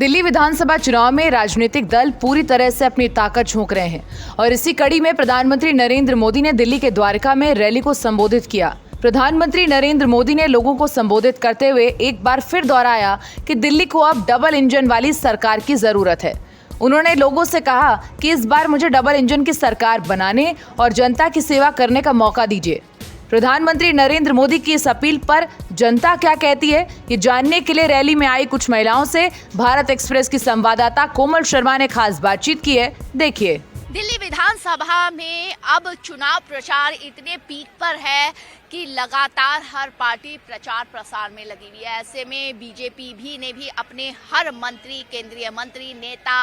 दिल्ली विधानसभा चुनाव में राजनीतिक दल पूरी तरह से अपनी ताकत झोंक रहे हैं और इसी कड़ी में प्रधानमंत्री नरेंद्र मोदी ने दिल्ली के द्वारका में रैली को संबोधित किया। प्रधानमंत्री नरेंद्र मोदी ने लोगों को संबोधित करते हुए एक बार फिर दोहराया कि दिल्ली को अब डबल इंजन वाली सरकार की जरूरत है। उन्होंने लोगों से कहा कि इस बार मुझे डबल इंजन की सरकार बनाने और जनता की सेवा करने का मौका दीजिए। प्रधानमंत्री नरेंद्र मोदी की इस अपील पर जनता क्या कहती है, ये जानने के लिए रैली में आई कुछ महिलाओं से भारत एक्सप्रेस की संवाददाता कोमल शर्मा ने खास बातचीत की है। देखिए। दिल्ली विधानसभा में अब चुनाव प्रचार इतने पीक पर है कि लगातार हर पार्टी प्रचार प्रसार में लगी हुई है। ऐसे में बीजेपी ने भी अपने हर मंत्री, केंद्रीय मंत्री, नेता,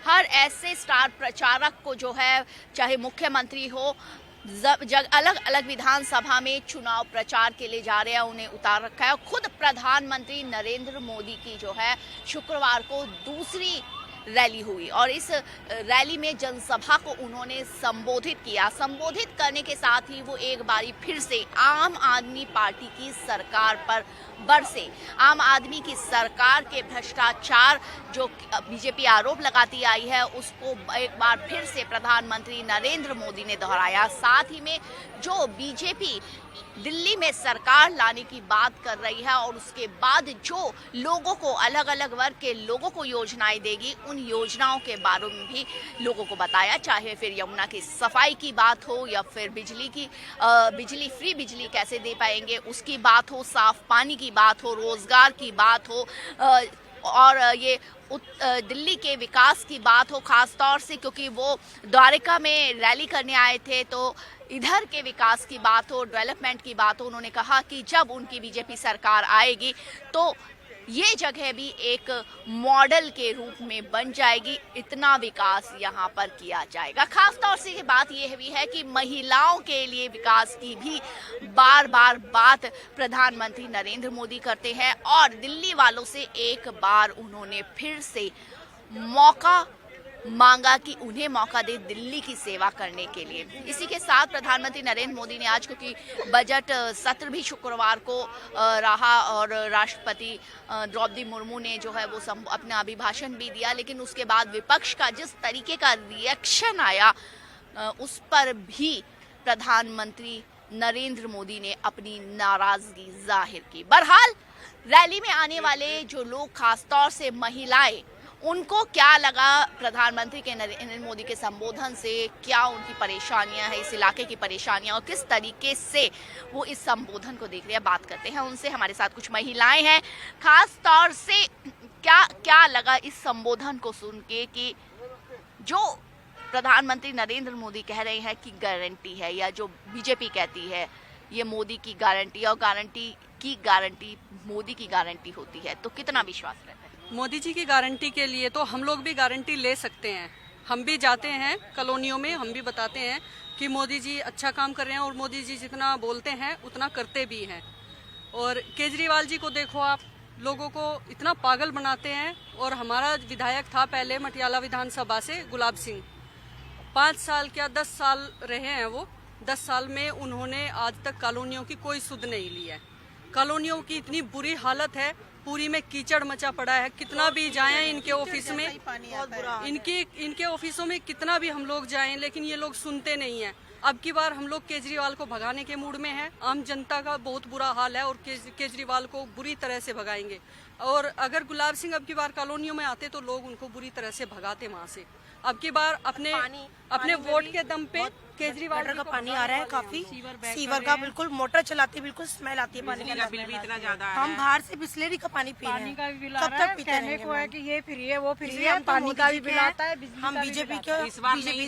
हर ऐसे स्टार प्रचारक को जो है, चाहे मुख्यमंत्री हो, अलग अलग विधानसभा में चुनाव प्रचार के लिए जा रहे हैं, उन्हें उतार रखा है। खुद प्रधानमंत्री नरेंद्र मोदी की जो है शुक्रवार को दूसरी रैली हुई और इस रैली में जनसभा को उन्होंने संबोधित किया। संबोधित करने के साथ ही वो एक बारी फिर से आम आदमी पार्टी की सरकार पर बरसे। आम आदमी की सरकार के भ्रष्टाचार जो बीजेपी आरोप लगाती आई है, उसको एक बार फिर से प्रधानमंत्री नरेंद्र मोदी ने दोहराया। साथ ही में जो बीजेपी दिल्ली में सरकार लाने की बात कर रही है और उसके बाद जो लोगों को, अलग अलग वर्ग के लोगों को योजनाएं देगी, उन योजनाओं के बारे में भी लोगों को बताया। चाहे फिर यमुना की सफाई की बात हो या फिर बिजली फ्री बिजली कैसे दे पाएंगे उसकी बात हो, साफ पानी की बात हो, रोजगार की बात हो, और ये दिल्ली के विकास की बात हो, खास तौर से क्योंकि वो द्वारका में रैली करने आए थे, तो इधर के विकास की बात हो, डेवलपमेंट की बात हो। उन्होंने कहा कि जब उनकी बीजेपी सरकार आएगी तो ये जगह भी एक मॉडल के रूप में बन जाएगी, इतना विकास यहाँ पर किया जाएगा। खास तौर से ये बात ये भी है कि महिलाओं के लिए विकास की भी बार बार बात प्रधानमंत्री नरेंद्र मोदी करते हैं और दिल्ली वालों से एक बार उन्होंने फिर से मौका मांगा कि उन्हें मौका दे दिल्ली की सेवा करने के लिए। इसी के साथ प्रधानमंत्री नरेंद्र मोदी ने आज, क्योंकि बजट सत्र भी शुक्रवार को रहा और राष्ट्रपति द्रौपदी मुर्मू ने जो है वो अपना अभिभाषण भी दिया, लेकिन उसके बाद विपक्ष का जिस तरीके का रिएक्शन आया उस पर भी प्रधानमंत्री नरेंद्र मोदी ने अपनी नाराजगी जाहिर की। बहरहाल रैली में आने वाले जो लोग, खासतौर से महिलाएं, उनको क्या लगा प्रधानमंत्री के नरेंद्र मोदी के संबोधन से, क्या उनकी परेशानियां हैं, इस इलाके की परेशानियां, और किस तरीके से वो इस संबोधन को देख रहे हैं, बात करते हैं उनसे। हमारे साथ कुछ महिलाएं हैं। खास तौर से क्या लगा इस संबोधन को सुन के कि जो प्रधानमंत्री नरेंद्र मोदी कह रहे हैं कि गारंटी है, या जो बीजेपी कहती है ये मोदी की गारंटी, और गारंटी मोदी की गारंटी होती है, तो कितना विश्वास रहता है? मोदी जी की गारंटी के लिए तो हम लोग भी गारंटी ले सकते हैं। हम भी जाते हैं कॉलोनियों में, हम भी बताते हैं कि मोदी जी अच्छा काम कर रहे हैं और मोदी जी जितना बोलते हैं उतना करते भी हैं। और केजरीवाल जी को देखो आप, लोगों को इतना पागल बनाते हैं। और हमारा विधायक था पहले मटियाला विधानसभा से, गुलाब सिंह, 5 साल क्या 10 साल रहे हैं वो। 10 साल में उन्होंने आज तक कॉलोनियों की कोई सुध नहीं ली है। कॉलोनियों की इतनी बुरी हालत है, पूरी में कीचड़ मचा पड़ा है। कितना भी जाएं इनके ऑफिस में, इनके ऑफिसों में कितना भी हम लोग जाएं, लेकिन ये लोग सुनते नहीं हैं। अब की बार हम लोग केजरीवाल को भगाने के मूड में हैं। आम जनता का बहुत बुरा हाल है और केजरीवाल को बुरी तरह से भगाएंगे। और अगर गुलाब सिंह अब की बार कॉलोनियों में आते तो लोग उनको बुरी तरह से भगाते वहाँ से। अब की बार अपने वोट के दम पे केजरीवाल का पानी आ रहा है, काफी सीवर का, बिल्कुल मोटर चलाते बिल्कुल स्मेल आती है पानी का। बिल भी इतना ज्यादा हम बाहर से बिस्लेरी का पानी पी रहे हैं। कब तक पीते रहेंगे? ये फ्री है, वो फ्री है, पानी का भी बिल आता है। हम बीजेपी के इस बार नहीं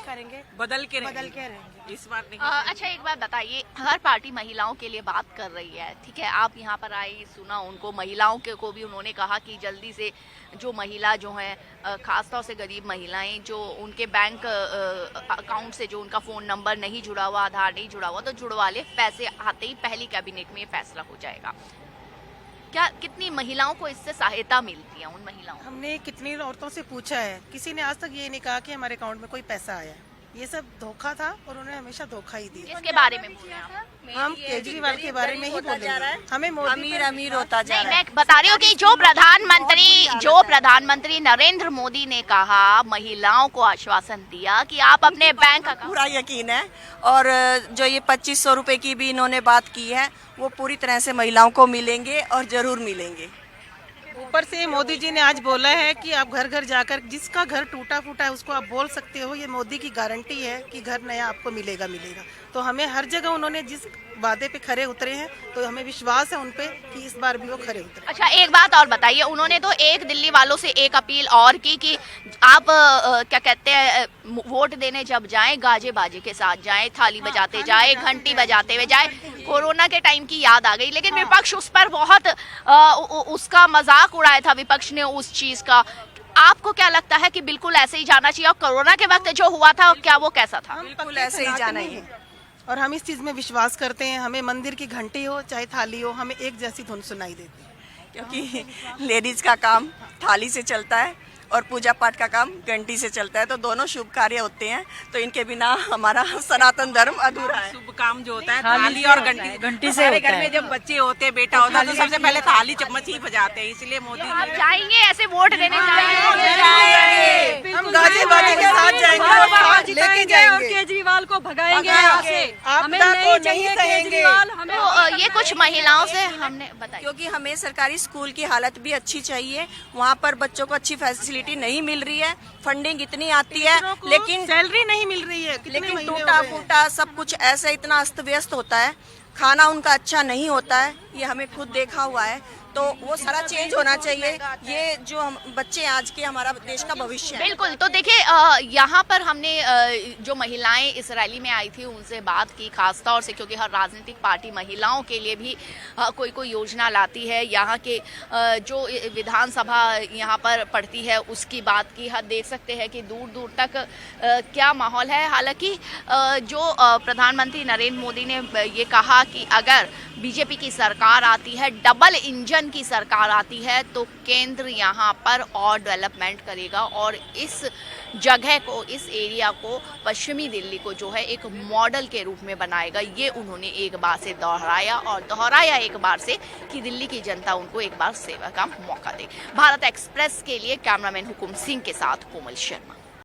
करेंगे, बदल के रहेंगे इस बार नहीं। अच्छा, एक बात बताइए, हर पार्टी महिलाओं के लिए बात कर रही है, ठीक है, आप यहाँ पर आई, सुना उनको, महिलाओं के को भी उन्होंने कहा कि जल्दी से जो महिला जो है, खासतौर से गरीब महिलाएं, जो उनके बैंक अकाउंट से जो उनका फ़ोन नंबर नहीं जुड़ा हुआ, आधार नहीं जुड़ा हुआ, तो जुड़वा ले, पैसे आते ही पहली कैबिनेट में फैसला हो जाएगा। क्या कितनी महिलाओं को इससे सहायता मिलती है? उन महिलाओं, हमने कितनी औरतों से पूछा है, किसी ने आज तक ये नहीं कहा कि हमारे अकाउंट में कोई पैसा आया है। ये सब धोखा था और उन्होंने हमेशा धोखा ही दिया। इसके बारे में बोले आप? हम केजरीवाल के बारे में ही बोलेंगे। हमें मोदी अमीर होता जा नहीं, मैं बता रही हूँ कि जो प्रधानमंत्री नरेंद्र मोदी ने कहा, महिलाओं को आश्वासन दिया कि आप अपने बैंक अकाउंट, पूरा यकीन है। और जो ये 2500 रुपए की भी इन्होंने बात की है वो पूरी तरह से महिलाओं को मिलेंगे और जरूर मिलेंगे। ऊपर से मोदी जी ने आज बोला है कि आप घर घर जाकर जिसका घर टूटा फूटा है उसको आप बोल सकते हो। ये मोदी की गारंटी है कि घर नया आपको मिलेगा। तो हमें हर जगह उन्होंने जिस वादे पे खरे उतरे हैं तो हमें विश्वास है उनपे कि इस बार भी वो खरे उतरे। अच्छा, एक बात और बताइए, उन्होंने तो एक दिल्ली वालों से एक अपील और की कि आप क्या कहते हैं, वोट देने जब जाएं गाजे बाजे के साथ जाएं, थाली बजाते जाएं, घंटी बजाते हुए जाएं। कोरोना के टाइम की याद आ गई, लेकिन विपक्ष उस पर बहुत उसका मजाक उड़ाया था विपक्ष ने उस चीज का। आपको क्या लगता है कि बिल्कुल ऐसे ही जाना चाहिए? और कोरोना के वक्त जो हुआ था क्या वो कैसा था? बिल्कुल ऐसे ही जाना ही है और हम इस चीज में विश्वास करते हैं। हमें मंदिर की घंटी हो चाहे थाली हो, हमें एक जैसी धुन सुनाई देती है। क्योंकि लेडीज का काम थाली से चलता है और पूजा पाठ का काम घंटी से चलता है, तो दोनों शुभ कार्य होते हैं। तो इनके बिना हमारा सनातन धर्म अधूरा है। शुभ काम जो होता है थाली और घंटी से होता है। घर में जब बच्चे होते हैं, बेटा होता है, तो सबसे पहले थाली चम्मच ही बजाते हैं। इसलिए मोदी आप जाएंगे ऐसे वोट देने? जाएंगे, हम गाजे बाजे के साथ जाएंगे, लेके जाएंगे और केजरीवाल को भगाएंगे यहाँ से। हमें नहीं चाहिए केजरीवाल। हमें तो ये कुछ महिलाओं से हमने बताया, क्योंकि हमें सरकारी स्कूल की हालत भी अच्छी चाहिए। वहाँ पर बच्चों को अच्छी फैसिलिटी नहीं मिल रही है, फंडिंग इतनी आती है लेकिन सैलरी नहीं मिल रही है। लेकिन टूटा फूटा सब कुछ ऐसा इतना अस्त व्यस्त होता है, खाना उनका अच्छा नहीं होता है, ये हमें खुद देखा हुआ है। तो वो सारा चेंज होना चाहिए। ये जो हम बच्चे आज के हमारा देश का भविष्य है। बिल्कुल। तो देखिए, यहाँ पर हमने जो महिलाएं इस रैली में आई थी उनसे बात की, खासतौर से क्योंकि हर राजनीतिक पार्टी महिलाओं के लिए भी कोई योजना लाती है। यहाँ के जो विधानसभा यहाँ पर पड़ती है उसकी बात की, हम देख सकते हैं कि दूर दूर तक क्या माहौल है। हालांकि जो प्रधानमंत्री नरेंद्र मोदी ने ये कहा कि अगर बीजेपी की सरकार आती है, डबल इंजन की सरकार आती है, तो केंद्र यहाँ पर और डेवलपमेंट करेगा और इस जगह को, इस एरिया को, पश्चिमी दिल्ली को जो है एक मॉडल के रूप में बनाएगा। ये उन्होंने एक बार से दोहराया एक बार से कि दिल्ली की जनता उनको एक बार सेवा का मौका दे। भारत एक्सप्रेस के लिए कैमरामैन हुकुम सिंह के साथ कोमल शर्मा।